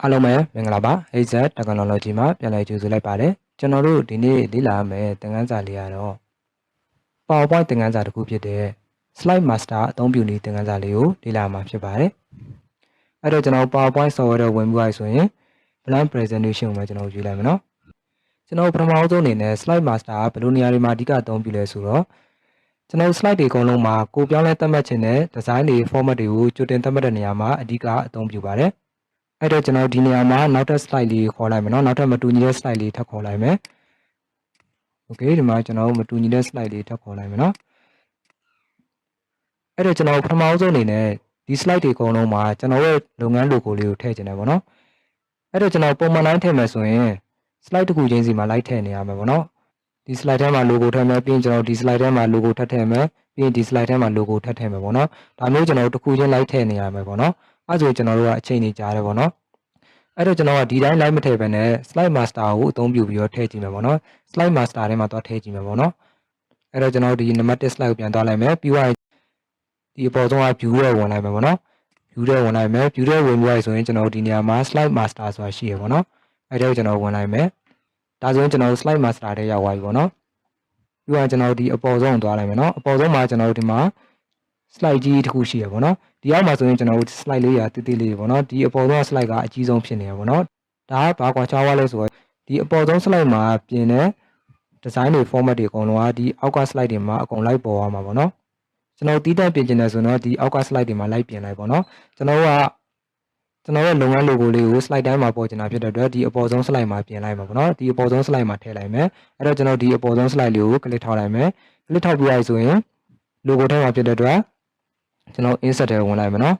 အားလုံးပဲမင်္ဂလာပါ HZ Technology မှာပြန်လည်ကြိုဆိုလိုက်ပါတယ်ကျွန်တော်တို့ဒီနေ့လေ့လာမယ်သင်ခန်းစာလေးကတော့ PowerPoint သင်ခန်းစာတစ်ခုဖြစ်တဲ့ Slide Master အသုံးပြုနည်းသင်ခန်းစာလေးကိုလေ့လာမှာဖြစ်ပါတယ်အဲ့တော့ကျွန်တော် PowerPoint software တော့ဝင်ပြီးသွားဆိုရင် Blank Presentation ကိုပဲကျွန်တော်ယူလိုက်မယ်နော်ကျွန်တော်ပထမဆုံးအနေနဲ့ Slide Master ကဘယ်လိုနေရာတွေမှာအဓိကအသုံးပြုလဲဆိုတော့ကျွန်တော် slide တွေအကုန်လုံးမှာကိုပြောင်းလဲသတ်မှတ်ခြင်းနဲ့ design တွေ format တွေကိုကြိုတင်သတ်မှတ်တဲ့နေရာမှာအဓိကအသုံးပြုပါတယ်အဲ့တော့ကျွန်တော်ဒီနေရာမှာနောက်ထပ် slide လေးခေါ်လိုက်မယ်နော်နောက်ထပ်မတူညီတဲ့ slide လေးထပ်ခေါ်လိုက်မယ် okay ဒီမှာကျွန်တော်မတူညီတဲ့ slide လေးထပ်ခေါ်လိုက်မယ်နော်အဲ့တော့ကျွန်တော်ပထမဆုံးအနေနဲ့ဒီ slide တွေအကုန်လုံးမှာကျွန်တော်ရဲ့လုပ်ငန်း logo လေးကိုထည့်ချင်တယ်ပေါ့နော်အဲ့တော့ကျွန်တော်ပုံမှန်တိုင်းထည့်မယ်ဆိုရင် slide တစ်ခုချင်းစီမှာလိုက်ထည့်နေရမှာပေါ့နော်ဒီ slide ထဲမှာ logo ထည့်မယ်ပြီးရင်ကျွန်တော်ဒီ slide ထဲမှာ logo ထပ်ထည့်မယ်ပြီးရင်ဒီ slide ထဲမှာ logo ထပ်ထည့်မယ်ပေါ့နော်ဒါမျိုးကျွန်တော်တစ်ခုချင်းလိုက်ထည့်နေရမှာပေါ့နော်အဲ့ဆိုကျွန်တော်တို့ကအချိန်ကြီးကြားတယ်ပေါ့နော်အဲ့တော့ကျွန်တော်ကဒီတိုင်း line မထည့်ဘဲနဲ့ slide master ကိုအသုံးပြုပြီးတော့ထည့်ကြည့်မယ်ပေါ့နော် slide master ထဲမှာသွားထည့်ကြည့်မယ်ပေါ့နော်အဲ့တော့ကျွန်တော်ဒီနံပါတ်1 slide ကိုပြန်သွားလိုက်မယ်ပြီးတော့ဒီအပေါ်ဆုံးက view ထဲဝင်လိုက်မယ်ပေါ့နော် view ထဲဝင်လိုက်မယ် view ထဲဝင်ပြီးဆိုရင်ကျွန်တော်ဒီနေရာမှာ slide master ဆိုတာရှိရပေါ့နော်အဲ့ဒါကိုကျွန်တော်ဝင်လိုက်မယ်ဒါဆိုရင်ကျွန်တော် slide master ထဲရောက်သွားပြီပေါ့နော်ပြီးတော့ကျွန်တော်ဒီအပေါ်ဆုံးကိုသွားလိုက်မယ်နော်အပေါ်ဆုံးမှာကျွန်တော်ဒီမှာ slide ကြီးတစ်ခုရှိရပေါ့နော်ဒီအောက်မှာဆိုရင်ကျွန်တော် slide လေးရာတိတိလေးပေါ့နော်ဒီအပေါ်ဆုံး slide ကအကြီးဆုံးဖြစ်နေရပေါ့နော်ဒါကဘာကွာခြားသွားလဲဆိုတော့ဒီအပေါ်ဆုံး slide မှာပြင်တဲ့ design တွေ format တွေအကုန်လုံးကဒီအောက်က slide တွေမှာအကုန်လိုက်ပေါ်သွားမှာပေါ့နော်ကျွန်တော်တီးတန့်ပြင်ချင်တယ်ဆိုတော့ဒီအောက်က slide တွေမှာလိုက်ပြင်လိုက်ပေါ့နော်ကျွန်တော်ရဲ့လုပ်ငန်း logo လေးကို slide တိုင်းမှာပေါ်ချင်တာဖြစ်တဲ့အတွက်ဒီအပေါ်ဆုံး slide မှာပြင်လိုက်မှာပေါ့နော်ဒီအပေါ်ဆုံး slide မှာထည့်လိုက်မယ်အဲ့တော့ကျွန်တော်ဒီအပေါ်ဆုံး slide လေးကို click ထောက်လိုက်မယ် click ထောက်ပြီးရဆိုရင် logo ထဲမှာဖြစ်တဲ့အတွက်ကျွန်တော် insert ထဲဝင်လိုက်မယ်နော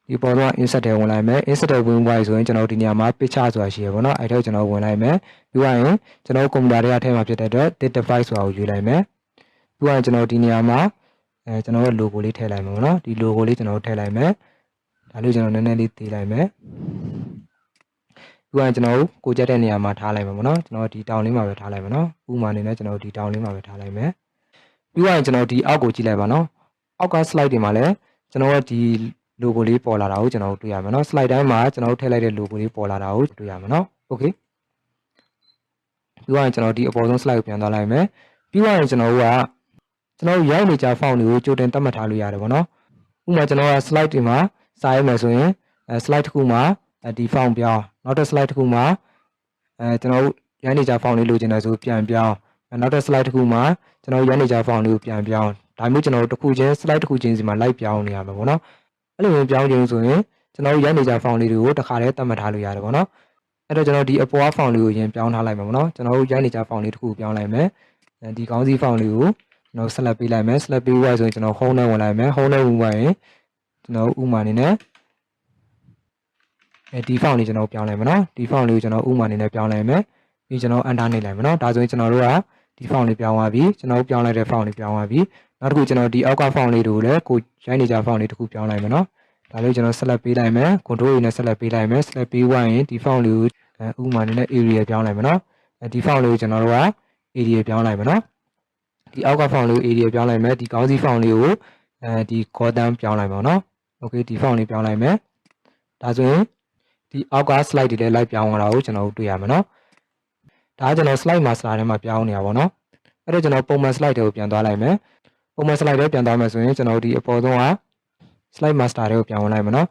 ်ဒီပေါ်တော့ insert ထဲဝင်လိုက်မယ် insert ထဲဝင်သွားပြီဆိုရင်ကျွန်တော်ဒီနေရာမှာ picture ဆိုတာရှိရပါတော့အဲ့ဒါကိုကျွန်တော်ဝင်လိုက်မယ်ပြီးရင်ကျွန်တော်ကွန်ပျူတာထဲထဲမှာဖြစ်တဲ့အတွက် data device ဆိုတာကိုယူလိုက်မယ်ပြီးရင်ကျွန်တော်ဒီနေရာမှာကျွန်တော်ရဲ့ logo လေးထည့်လိုက်မယ်ပေါ့နော်ဒီ logo လေးကျွန်တော်ထည့်လိုက်မယ်ဒါလေးကျွန်တော်နည်းနည်းလေးသေးလိုက်မယ်ပြီးရင်ကျွန်တော်ကိုကြက်တဲ့နေရာမှာထားလိုက်မယ်ပေါ့နော်ကျွန်တော်ဒီတောင်လေးမှာပဲထားလိုက်မယ်နော်ဥမာအနေနဲ့ကျွန်တော်ဒီတောင်လေးမှာပဲထားလိုက်မယ်ပြီးရင်ကျွန်တော်ဒီအောက်ကိုကြည့်လိုက်ပါနော်အောက်က slide တွေမှာလည်းကျွန်တော်ရဲ့ဒီ logo လေးပေါ်လာတာကိုကျွန်တော်တွေ့ရမယ်နော် slide တိုင်းမှာကျွန်တော်ထည့်လိုက်တဲ့ logo လေးပေါ်လာတာကိုတွေ့ရမယ်နော် okay ပြီးရင်ကျွန်တော်ဒီအပေါ်ဆုံး slide ကိုပြန်သွားလိုက်မယ်ပြီးရင်ကျွန်တော်ရိုက်နေကြ font တွေကိုကြိုတင်သတ်မှတ်ထားလို့ရတယ်ပေါ့နော်ဥပမာကျွန်တော်က slide တွေမှာစာရိုက်မယ်ဆိုရင်slide တစ်ခုမှာဒီ font ပြောင်းနောက်တစ် slide တစ်ခုမှာကျွန်တော်ရိုက်နေကြ font လေးလိုချင်တယ်ဆိုပြန်ပြောင်းနောက်တစ် slide တစ်ခုမှာကျွန်တော်ရိုက်နေကြ font လေးကိုပြန်ပြောင်းဒါမျိုးကျွန်တော်တစ်ခုချင်း slide တစ်ခုချင်းစီမှာလိုက်ပြောင်းနေရမှာပေါ့နော်အဲ့လိုမျိုးပြောင်းခြင်းဆိုရင်ကျွန်တော်ရိုက်နေကြ font လေးတွေကိုတစ်ခါတည်းသတ်မှတ်ထားလို့ရတယ်ပေါ့နော်အဲ့တော့ကျွန်တော်ဒီအပေါ် font လေးကိုရင်ပြောင်းထားလိုက်မှာပေါ့နော်ကျွန်တော်ရိုက်နေကြ font လေးတစ်ခုပြောင်းလိုက်မယ်ဒီခေါင်းစည်း font လေးကိုကျွန်တော်ဆက်လက်ပေးလိုက်မယ်ဆက်လက်ပေးသွားဆိုရင်ကျွန်တော် home နဲ့ဝင်လိုက်မယ် home နဲ့ဝင်သွားရင်ကျွန်တော်ဥမာအနေနဲ့ဒီ font လေးကျွန်တော်ပြောင်းလိုက်မယ်နော်ဒီ font လေးကိုကျွန်တော်ဥမာအနေနဲ့ပြောင်းလိုက်မယ်ပြီးကျွန်တော် enter နှိပ်လိုက်မယ်နော်ဒါဆိုရင်ကျွန်တော်တို့ကဒီ font လေးပြောင်းသွားပြီကျွန်တော်ပြောင်းလိုက်တဲ့ font လေးပြောင်းသွားပြီနောက်တစ်ခုကျွန်တော်ဒီအောက်က font လေးတွေကိုလည်းကိုရိုက်နေကြ font လေးတစ်ခုပြောင်းလိုက်မယ်နော်ဒါလေးကျွန်တော်ဆက်လက်ပေးလိုက်မယ် control နဲ့ဆက်လက်ပေးလိုက်မယ်ဆက်လက်ပေးသွားရင်ဒီ font လေးကိုဥမာအနေနဲ့ area ပြောင်းလိုက်မယ်နော်ဒီ font လေးကိုကျွန်တော်တို့က area ပြောင်းလိုက်မယ်နော်ဒီအောက်က font လေးကို area ပြောင်းလိုက်မယ်ဒီခေါင်းစည်း font လေးကိုဒီ column ပြောင်းလိုက်ပါနော် okay ဒီ font လေးပြောင်းလိုက်မယ်ဒါဆိုရင်ဒီအောက်က slide တွေလည်းလိုက်ပြောင်းသွားတာကိုကျွန်တော်တို့တွေ့ရမှာနော်ဒါကကျွန်တော် slide master ထဲမှာပြောင်းနေတာပေါ့နော်အဲ့တော့ကျွန်တော်ပုံမှန် slide တွေကိုပြန်သွားလိုက်မယ်ပုံမှန် slide တွေပြန်သွားမယ်ဆိုရင်ကျွန်တော်ဒီအပေါ်ဆုံးက slide master တွေကိုပြန်ဝင်လိုက်မယ်နော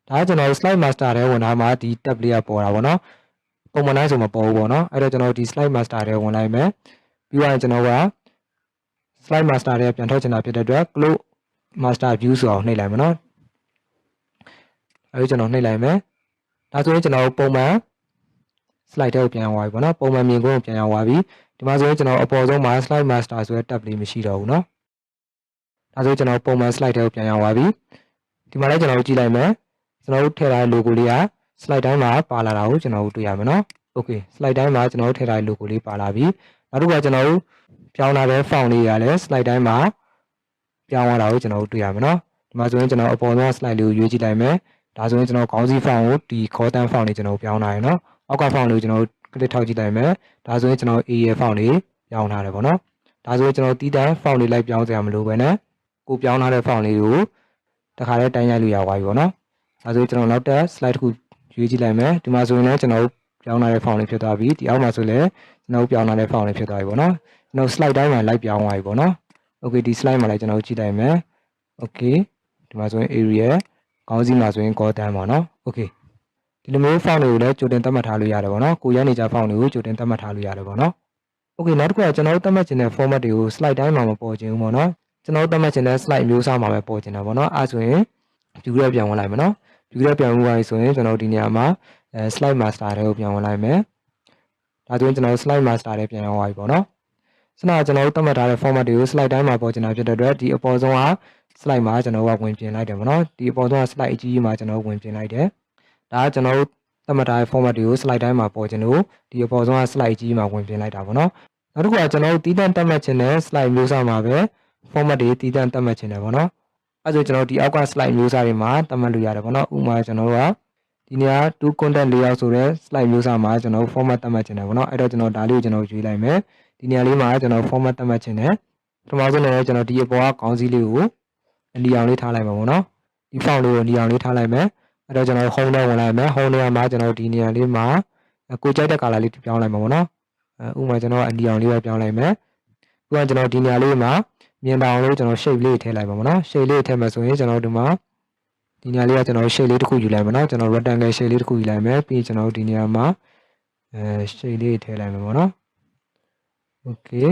်ဒါကကျွန်တော် slide master ထဲဝင်လာမှဒီ tab လေးကပေါ်တာပေါ့နော်ပုံမှန်တိုင်းဆိုမပေါ်ဘူးပေါ့နော်အဲ့တော့ကျွန်တော်ဒီ slide master ထဲဝင်လိုက်မယ်ပြီးတော့ကျွန်တော်က slide master ထဲပြန်ထွက်ချင်တာဖြစ်တဲ့အတွက် close master view ဆိုအောင်နှိပ်လိုက်မယ်နော်အဲ့ဒါကျွန်တော်နှိပ်လိုက်မယ်ဒါဆိုရင်ကျွန်တော်ပုံမှန် slide ထဲကိုပြန်ရောက်သွားပြီပေါ့နော်ပုံမှန်မြင်ကွင်းကိုပြန်ရောက်သွားပြီဒီမှာဆိုရင်ကျွန်တော်အပေါ်ဆုံးမှာ slide master ဆိုတဲ့ tab လေးမရှိတော့ဘူးနော်ဒါဆိုကျွန်တော်ပုံမှန် slide ထဲကိုပြန်ရောက်သွားပြီဒီမှာလည်းကျွန်တော်ကြည့်လိုက်မယ်ကျွန်တော်တို့ထည့်ထားတဲ့ logo လေးက slide တိုင်းမှာပါလာတာကိုကျွန်တော်တို့တွေ့ရမယ်နော် okay slide တိုင်းမှာကျွန်တော်တို့ထည့်ထားတဲ့ logo လေးပါလာပြီနောက်တစ်ခုကကျွန်တော်တို့ပြောင်းလာတဲ့ font လေးကလည်း slide တိုင်းမှာပြောင်းသွားတာကိုကျွန်တော်တို့တွေ့ရမယ်နော်ဒီမှာဆိုရင်ကျွန်တော်အပေါ်ဆုံး slide လေးကိုရွေးကြည့်လိုက်မယ်ဒါဆိုရင်ကျွန်တော်ခေါင်းစည်း font ကိုဒီ column font လေးကျွန်တော်ပြောင်းလာရယ်နော်အောက်က font လေးကိုကျွန်တော် click ထောက်jည့်လိုက်မယ်ဒါဆိုရင်ကျွန်တော် area font လေးပြောင်းထားတယ်ပေါ့နော်ဒါဆိုရင်ကျွန်တော်တီးတန်း font လေးလိုက်ပြောင်းစရာမလိုဘဲနဲ့ကိုပြောင်းထားတဲ့ font လေးကိုတခါတည်းတိုင်းရိုက်လို့ရသွားပြီပေါ့နော်ဒါဆိုကျွန်တော်နောက်တစ် slide တစ်ခု ရွေးကြည့်လိုက်မယ်ဒီမှာဆိုရင်လည်းကျွန်တော်ပြောင်းလာတဲ့ font လေးဖြစ်သွားပြီဒီအောက်မှာဆိုလည်းကျွန်တော်ပြောင်းလာတဲ့ font လေးဖြစ်သွားပြီပေါ့နော်ကျွန်တော် slide တိုင်းမှာလိုက်ပြောင်းသွားပြီပေါ့နော် okay ဒီ slide မှာလည်းကျွန်တော်ကြည့်လိုက်မယ် okay ဒီမှာဆိုရင် area ခေါင်းစည်းမှာဆိုရင် Gotham ပေါ့နော် okay ဒီလိုမျိုး font တွေကိုလည်းကြိုတင်သတ်မှတ်ထားလို့ရတယ်ပေါ့နော်ကိုရနေကြ font တွေကိုကြိုတင်သတ်မှတ်ထားလို့ရတယ်ပေါ့နော် okay နောက်တစ်ခုကကျွန်တော်သတ်မှတ်ခြင်းတဲ့ format တွေကို slide တိုင်းမှာမပေါ်ခြင်းဘူးပေါ့နော်ကျွန်တော်သတ်မှတ်ခြင်းတဲ့ slide မျိုးစားမှာပဲပေါ်ခြင်းတာပေါ့နော်အဲဆိုရင် view ရက်ပြန်ဝင်လိုက်မယ်နော် view ရက်ပြန်ဝင်သွားပြီဆိုရင်ကျွန်တော်ဒီနေရာမှာslide master တွေကိုပြန်ဝင်လိုက်မယ်ဒါဆိုရင်ကျွန်တော် slide master တွေပြန်ရောက်သွားပြီပေါ့နော်စနကျွန်တော်သတ်မှတ်ထားတဲ့ format တွေကို slide တိုင်းမှာပေါ်ခြင်းတာဖြစ်တဲ့အတွက်ဒီအပေါ်ဆုံးက slide မှာကျွန်တော်ကဝင်ပြင်လိုက်တယ်ပေါ့နော်ဒီအပေါ်ဆုံးက slide အကြီးကြီးမှာကျွန်တော်ဝင်ပြင်လိုက်တယ်ဒါကကျွန်တော်သတ်မှတ်ထားတဲ့ format တွေကို slide တိုင်းမှာပေါ်ခြင်းလို့ဒီအပေါ်ဆုံးက slide အကြီးကြီးမှာဝင်ပြင်လိုက်တာပေါ့နော်နောက်တစ်ခုကကျွန်တော်တီးတန့်သတ်မှတ်ခြင်းနဲ့ slide မျိုးစားမှာပဲ format တွေတီးတန့်သတ်မှတ်ခြင်းတယ်ပေါ့နော်အဲဆိုကျွန်တော်ဒီအောက်က slide မျိုးစားတွေမှာသတ်မှတ်လို့ရတယ်ပေါ့နော်ဥပမာကျွန်တော်ကဒီနေရာ to content layout ဆိုတဲ့ slide မျိုးစားမှာကျွန်တော် format သတ်မှတ်ခြင်းတယ်ပေါ့နော်အဲ့တော့ကျွန်တော်ဒါလေးကိုကျွန်တော်ရွေးလိုက်မယ်ဒီနေရာလေးမှာကျွန်တော် format သတ်မှတ်ခြင်းတယ်ပထမဆုံးလည်းကျွန်တော်ဒီအပေါ်ကခေါင်းစည်းလေးကိုအနီအောင်လေးထားလိုက်မှာပေါ့နော်ဒီ font လေးကိုအနီအောင်လေးထားလိုက်မယ်အဲ့တော့ကျွန်တော် home နဲ့ဝင်လိုက်မယ် home နေရာမှာကျွန်တော်ဒီနေရာလေးမှာကိုကြိုက်တဲ့ color လေးပြောင်းလိုက်မှာပေါ့နော်ဥပမာကျွန်တော်အနီအောင်လေးပဲပြောင်းလိုက်မယ်ဥပမာကျွန်တော်ဒီနေရာလေးမှာမြင်ပါအောင်လို့ကျွန်တော် shape လေးထည့်လိုက်ပါမယ်နော် shape လေးထည့်မယ်ဆိုရင်ကျွန်တော်ဒီမှာဒီနေရာလေးကကျွန်တော် shape လေးတစ်ခုယူလိုက်မယ်နော်ကျွန်တော် rectangle shape လေးတစ်ခုယူလိုက်မယ်ပြီးကျွန်တော်ဒီနေရာမှာshape လေးထည့်လိုက်မယ်ပေါ့နော် okay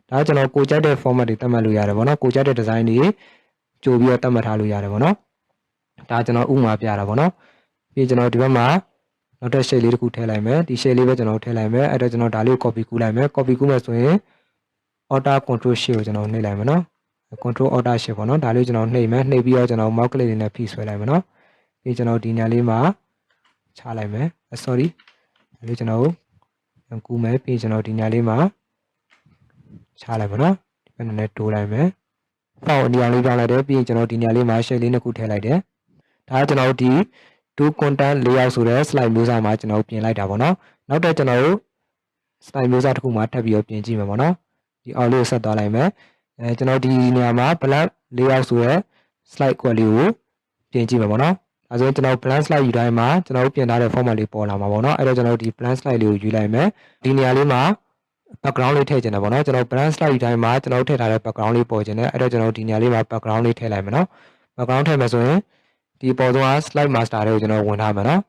ဒါကျွန်တော်ကိုကြိုက်တဲ့ format တွေသတ်မှတ်လို့ရတယ်ပေါ့နော်ကိုကြိုက်တဲ့ design တွေကြိုပြီးတော့သတ်မှတ်ထားလို့ရတယ်ပေါ့နော်ဒါကျွန်တော်ဥပမာပြတာပေါ့နော်ပြီးကျွန်တော်ဒီဘက်မှာနောက်ထပ် shape လေးတစ်ခုထည့်လိုက်မယ်ဒီ shape လေးပဲကျွန်တော်ထည့်လိုက်မယ်အဲ့တော့ကျွန်တော်ဒါလေးကို copy ကူးလိုက်မယ် copy ကူးမယ်ဆိုရင် Alt Control Shift ကိုကျွန်တော်နှိပ်လိုက်မယ်နော် Control Alt Shift ပေါ့နော်ဒါလေးကျွန်တော်နှိပ်မယ်နှိပ်ပြီးတော့ကျွန်တော် mouse click လေးနဲ့ဖိဆွဲလိုက်မယ်နော်ပြီးကျွန်တော်ဒီညာလေးမှာချလိုက်မယ် sorry ဒါလေးကျွန်တော်ကူးမယ်ပြီးကျွန်တော်ဒီညာလေးမှာချလိုက်ပါနော်ဒီဘက်နဲ့တိုးလိုက်မယ် font အနီအောင်လေးပြောင်းလိုက်တယ်ပြီးကျွန်တော်ဒီညာလေးမှာ shape လေးနှစ်ခုထည့်လိုက်တယ်ဒါကကျွန်တော်ဒီ to content layout ဆိုတဲ့ slide မျိုးစားမှာကျွန်တော်ပြင်လိုက်တာပေါ့နော်နောက်တော့ကျွန်တော် slide မျိုးစားတစ်ခုမှာထပ်ပြီးတော့ပြင်ကြည့်မယ်ပေါ့နော်ဒီအောက်လေးကိုဆက်သွားလိုက်မယ်ကျွန်တော်ဒီနေရာမှာ blank layout ဆိုတဲ့ slide ကွက်လေးကိုပြင်ကြည့်မယ်ပေါ့နော်အဲဆိုရင်ကျွန်တော် blank slide ယူတိုင်းမှာကျွန်တော်ပြင်ထားတဲ့ format လေးပေါ်လာမှာပေါ့နော်အဲ့တော့ကျွန်တော်ဒီ blank slide လေးကိုယူလိုက်မယ်ဒီနေရာလေးမှာ background လေးထည့်ချင်တယ်ပေါ့နော်ကျွန်တော် blank slide ယူတိုင်းမှာကျွန်တော်ထည့်ထားတဲ့ background လေးပေါ်ချင်တယ်အဲ့တော့ကျွန်တော်ဒီနေရာလေးမှာ background လေးထည့်လိုက်မယ်နော် background ထည့်မယ်ဆိုရင်ဒီပေါ်ဆုံးက slide master တွေကိုကျွန်တော်ဝင်ထားမယ်နော်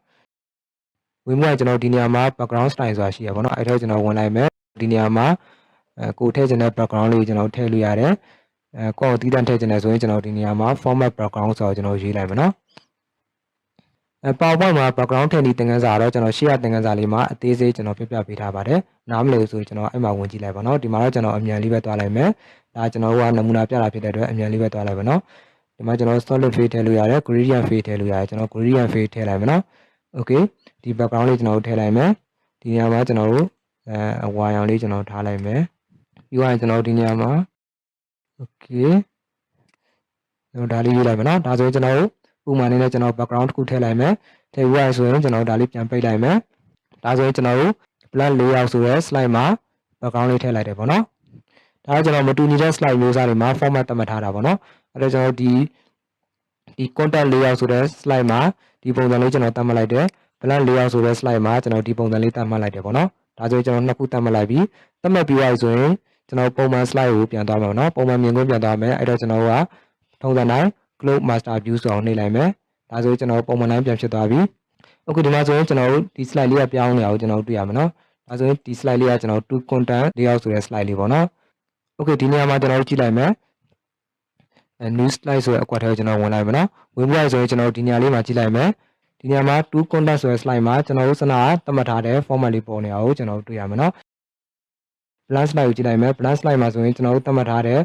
ဝင်မှုကကျွန်တော်ဒီနေရာမှာ background style ဆိုတာရှိရပါတော့အဲ့တော့ကျွန်တော်ဝင်လိုက်မယ်ဒီနေရာမှာကိုထည့်ချင်တဲ့ background လေးကိုကျွန်တော်ထည့်လို့ရတယ်ကိုယ်တီးတန့်ထည့်ချင်တယ်ဆိုရင်ကျွန်တော်ဒီနေရာမှာ format background ဆိုတော့ကျွန်တော်ရေးလိုက်မယ်နော်PowerPoint မှာ background ထည့်နေသင်ခန်းစာတော့ကျွန်တော်ရှေ့ရသင်ခန်းစာလေးမှာအသေးစိတ်ကျွန်တော်ပြပြပေးထားပါတယ်နားမလည်ဘူးဆိုရင်ကျွန်တော်အဲ့မှာဝင်ကြည့်လိုက်ပါနော်ဒီမှာတော့ကျွန်တော်အမြန်လေးပဲတွားလိုက်မယ်ဒါကျွန်တော်ကနမူနာပြတာဖြစ်တဲ့အတွက်အမြန်လေးပဲတွားလိုက်ပါနော်ဒီမှာကျွန်တော် solid face ထည့်လို့ရတယ် gradient face ထည့်လို့ရတယ်ကျွန်တော် gradient face ထည့်လိုက်မယ်နော် okay ဒီ background လေးကျွန်တော်ထည့်လိုက်မယ်ဒီနေရာမှာကျွန်တော်တို့အဝါရောင်လေးကျွန်တော်ထားလိုက်မယ်ပြီးတော့ကျွန်တော်ဒီနေရာမှာ okay ကျွန်တော်ဒါလေးရေးလိုက်မယ်နော်ဒါဆိုရင်ကျွန်တော်ဥပမာနဲ့ကျွန်တော် background တစ်ခုထည့်လိုက်မယ်ထည့်ပြီးရဆိုရင်ကျွန်တော်ဒါလေးပြန်ပိတ်လိုက်မယ်ဒါဆိုရင်ကျွန်တော် blank layout ဆိုတဲ့ slide မှာ background လေးထည့်လိုက်တယ်ပေါ့နော်ဒါကကျွန်တော်မတူညီတဲ့ slide မျိုးစားတွေမှာ format သတ်မှတ်ထားတာပေါ့နော်အဲ့တော့ကျွန်တော်ဒီ content layout ဆိုတဲ့ slide မှာဒီပုံစံလေးကျွန်တော်သတ်မှတ်လိုက်တယ် blank layout ဆိုတဲ့ slide မှာကျွန်တော်ဒီပုံစံလေးသတ်မှတ်လိုက်တယ်ပေါ့နော်ဒါဆိုရင်ကျွန်တော်နှစ်ခုသတ်မှတ်လိုက်ပြီးသတ်မှတ်ပြီးရဆိုရင်ကျွန်တော်ပုံမှန် slide ကိုပြန်သွားမယ်ပေါ့နော်ပုံမှန်မြင်ကွင်းပြန်သွားမယ်အဲ့တော့ကျွန်တော်ကထုံးစံတိုင်း close master view ဆိုအောင်နှိပ်လိုက်မယ်ဒါဆိုရင်ကျွန်တော်ပုံမှန်တိုင်းပြန်ဖြစ်သွားပြီအခုဒီမှာဆိုရင်ကျွန်တော်ဒီ slide လေးကပြောင်းနေအောင်ကျွန်တော်တွေ့ရမယ်နော်ဒါဆိုရင်ဒီ slide လေးကကျွန်တော် to content layout ဆိုတဲ့ slide လေးပေါ့နော် okay ဒီနေရာမှာကျွန်တော်ကြည့်လိုက်မယ်new slide ဆိုတဲ့အကွက်ထဲကိုကျွန်တော်ဝင်လိုက်မယ်နော်ဝင်ပြီးဆိုရင်ကျွန်တော်ဒီနေရာလေးမှာကြည့်လိုက်မယ်ဒီနေရာမှာ to content ဆိုတဲ့ slide မှာကျွန်တော်တို့စနသတ်မှတ်ထားတဲ့ format လေးပေါ်နေအောင်ကျွန်တော်တွေ့ရမယ်နော် blank slide ကိုကြည့်လိုက်မယ် blank slide မှာဆိုရင်ကျွန်တော်တို့သတ်မှတ်ထားတဲ့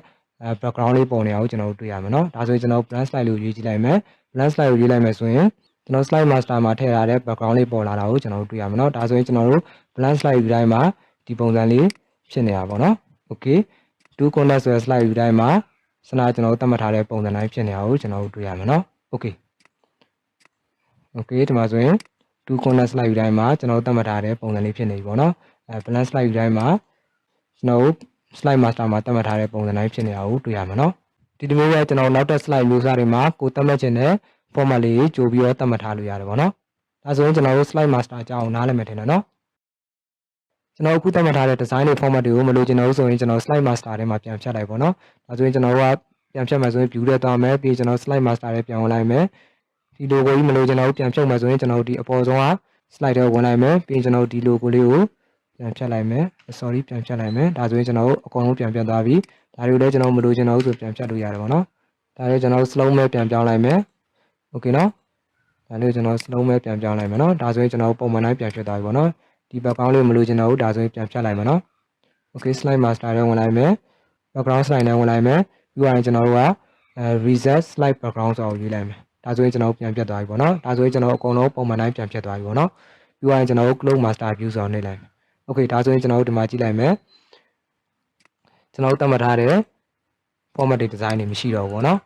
background လေးပေါ်နေအောင်ကျွန်တော်တို့တွေ့ရမယ်နော်ဒါဆိုရင်ကျွန်တော် blank slide လေးကိုရွေးကြည့်လိုက်မယ် blank slide ကိုရွေးလိုက်မယ်ဆိုရင်ကျွန်တော် slide master မှာထည့်ထားတဲ့ background လေးပေါ်လာတာကိုကျွန်တော်တို့တွေ့ရမယ်နော်ဒါဆိုရင်ကျွန်တော်တို့ blank slide ယူတိုင်းမှာဒီပုံစံလေးဖြစ်နေတာပေါ့နော် okay to content ဆိုတဲ့ slide ယူတိုင်းမှာစနကျွန်တော်တို့သတ်မှတ်ထားတဲ့ပုံစံတိုင်းဖြစ်နေတာကိုကျွန်တော်တို့တွေ့ရမယ်နော် okay ဒီမှာဆိုရင် to content slide ယူတိုင်းမှာကျွန်တော်တို့သတ်မှတ်ထားတဲ့ပုံစံလေးဖြစ်နေပြီပေါ့နော်blank slide ယူတိုင်းမှာကျွန်တော်တို့ slide master မှာသတ်မှတ်ထားတဲ့ပုံစံတိုင်းဖြစ်နေတာကိုတွေ့ရမှာနော်ဒီလိုမျိုးပဲကျွန်တော်နောက်ထပ် slide မျိုးစားတွေမှာကိုသတ်မှတ်ခြင်းနဲ့ format လေးကြိုပြီးတော့သတ်မှတ်ထားလို့ရတယ်ပေါ့နော်ဒါဆိုရင်ကျွန်တော်တို့ slide master အကြောင်းနားလည်မယ်ထင်တယ်နော်ကျွန်တော်အခုသတ်မှတ်ထားတဲ့ design တွေ format တွေကိုမလို့ကျွန်တော်တို့ဆိုရင်ကျွန်တော် slide master ထဲမှာပြန်ဖြတ်လိုက်ပေါ့နော်ဒါဆိုရင်ကျွန်တော်တို့ကပြန်ဖြတ်မယ်ဆိုရင် view ထဲသွားမယ်ပြီးကျွန်တော် slide master ထဲပြန်ဝင်လိုက်မယ်ဒီ logo ကြီးမလို့ကျွန်တော်တို့ပြန်ဖြုတ်မယ်ဆိုရင်ကျွန်တော်တို့ဒီအပေါ်ဆုံးက slide ထဲဝင်လိုက်မယ်ပြီးကျွန်တော်တို့ဒီ logo လေးကိုပြန်ဖြတ်လိုက်မယ် sorry ပြန်ဖြတ်လိုက်မယ်ဒါဆိုရင်ကျွန်တော်တို့အကုန်လုံးပြန်သွားပြီဒါတွေကိုလည်းကျွန်တော်မလို့ကျွန်တော်တို့ဆိုပြန်ဖြတ်လို့ရတယ်ပေါ့နော်ဒါလေးကျွန်တော် slow မဲ့ပြန်ပြောင်းလိုက်မယ် okay နော်ဒါလေးကျွန်တော် slow မဲ့ပြန်ပြောင်းလိုက်မယ်နော်ဒါဆိုရင်ကျွန်တော်ပုံမှန်တိုင်းပြန်ဖြတ်သွားပြီပေါ့နော်ဒီ background လေးမလို့ကျွန်တော်တို့ဒါဆိုရင်ပြန်ဖြတ်လိုက်မယ်နော် okay slide master ထဲဝင်လိုက်မယ် background slide ထဲဝင်လိုက်မယ်ပြီးရင်ကျွန်တော်တို့ကreset slide background ဆိုရွေးလိုက်မယ်ဒါဆိုရင်ကျွန်တော်ပြန်ဖြတ်သွားပြီပေါ့နော်ဒါဆိုရင်ကျွန်တော်အကုန်လုံးပုံမှန်တိုင်းပြန်ဖြတ်သွားပြီပေါ့နော်ပြီးရင်ကျွန်တော်တို့ close master view ဆိုနှိပ်လိုက်မယ် okay ဒါဆိုရင်ကျွန်တော်တို့ဒီမှာကြည့်လိုက်မယ်ကျွန်တော်တို့သတ်မှတ်ထားတဲ့ format design တွေမရှိတော့ဘူးပေါ့နော်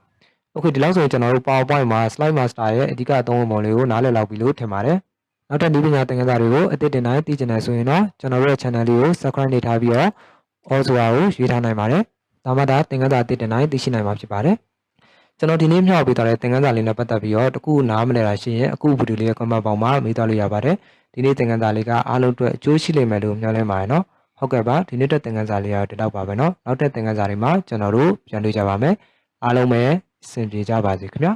okay ဒီလောက်ဆိုရင်ကျွန်တော်တို့ PowerPoint မှာ slide master ရဲ့အဓိကအသုံးပုံလေးကိုနားလည်လောက်ပြီလို့ထင်ပါတယ်နောက်ထပ်နည်းပညာသင်ခန်းစာတွေကိုအသစ်တင်တိုင်းသိချင်တယ်ဆိုရင်တော့ကျွန်တော်တို့ရဲ့ channel လေးကို subscribe နေထားပြီးတော့ all ဆိုတာကိုရွေးထားနိုင်ပါတယ်ဒါမှသာသင်ခန်းစာအသစ်တင်တိုင်းသိရှိနိုင်မှာဖြစ်ပါတယ်ကျွန်တော်ဒီနေ့မျှဝေပေးထားတဲ့သင်ခန်းစာလေးနဲ့ပတ်သက်ပြီးတော့တခုနားမလည်တာရှိရင်အခုဗီဒီယိုလေးရဲ့ comment ဘောင်မှာမေးသွားလို့ရပါတယ်ဒီနေ့သင်ခန်းစာလေးကအားလုံးအတွက်အကျိုးရှိလိမ့်မယ်လို့မျှော်လင့်ပါတယ်နော်ဟုတ်ကဲ့ပါဒီနေ့တက်သင်ခန်းစာလေးကတော့ဒီလောက်ပါပဲเนาะနောက်တက်သင်ခန်းစာတွေမှာကျွန်တော်တို့ပြန်တွေ့ကြပါမယ်အားလုံးပဲအဆင်ပြေကြပါစေခင်ဗျာ